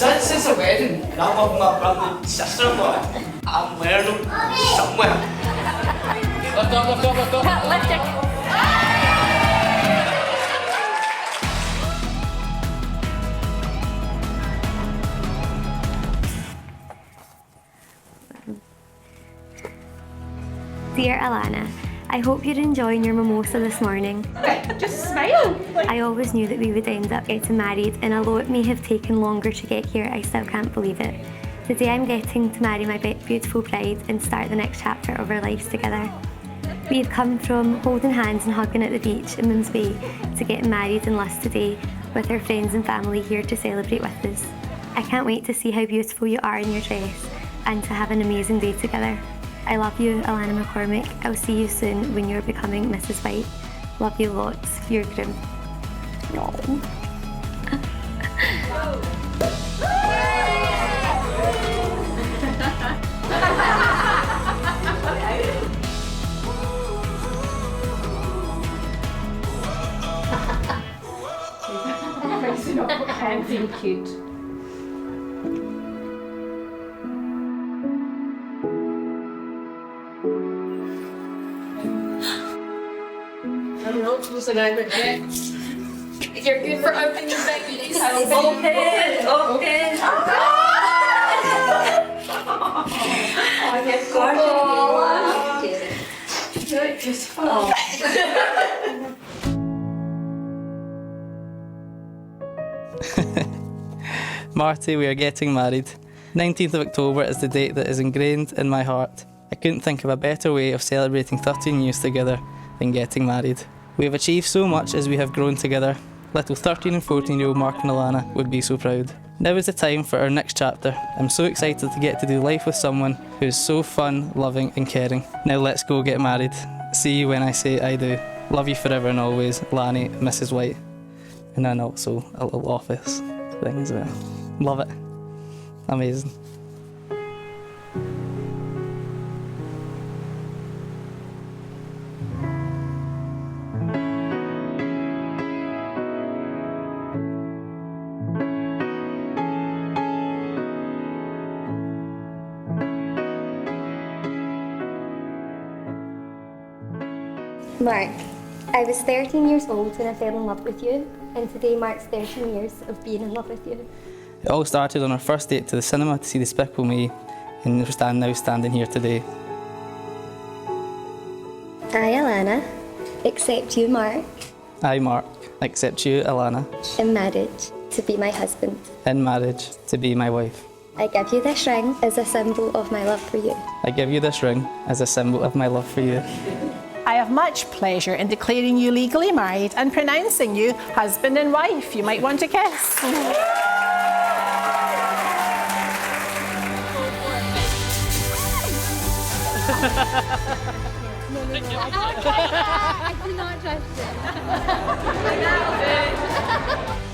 Since it's a wedding and I'm with my brother and sister-in-law, I'm learning somewhere. Lift up, lift up, lift up. Lift it. Dear Allana, I hope you're enjoying your mimosa this morning. Just smile. I always knew that we would end up getting married, and although it may have taken longer to get here, I still can't believe it. Today I'm getting to marry my beautiful bride and start the next chapter of our lives together. We've come from holding hands and hugging at the beach in Moon's Bay to getting married in Lust today with our friends and family here to celebrate with us. I can't wait to see how beautiful you are in your dress and to have an amazing day together. I love you, Allana McCormick. I'll see you soon when you're becoming Mrs. White. Love you lots, your groom. No. I'm being cute. I'm not supposed to go with it. You're good for opening your babies. Open! Open! Oh, yes, Marty, we are getting married. 19th of October is the date that is ingrained in my heart. I couldn't think of a better way of celebrating 13 years together than getting married. We have achieved so much as we have grown together. Little 13 and 14-year-old Mark and Allana would be so proud. Now is the time for our next chapter. I'm so excited to get to do life with someone who is so fun, loving and caring. Now let's go get married. See you when I say I do. Love you forever and always, Lanny, Mrs. White. And then also a little office thing as well. Love it. Amazing. Mark, I was 13 years old when I fell in love with you, and today marks 13 years of being in love with you. It all started on our first date to the cinema to see Despicable Me, and we're now standing here today. I, Allana, accept you, Mark, I, Mark, accept you, Allana, in marriage to be my husband. in marriage to be my wife. I give you this ring as a symbol of my love for you. I give you this ring as a symbol of my love for you. I have much pleasure in declaring you legally married and pronouncing you husband and wife. You might want to kiss. I do not trust it.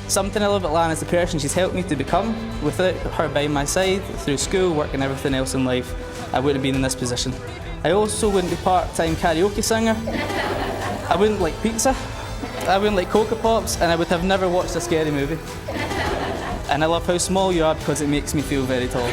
Something I love about Lana is the person she's helped me to become. Without her by my side, through school, work and everything else in life, I wouldn't have been in this position. I also wouldn't be part-time karaoke singer. I wouldn't like pizza. I wouldn't like Cocoa Pops, and I would have never watched a scary movie. And I love how small you are because it makes me feel very tall.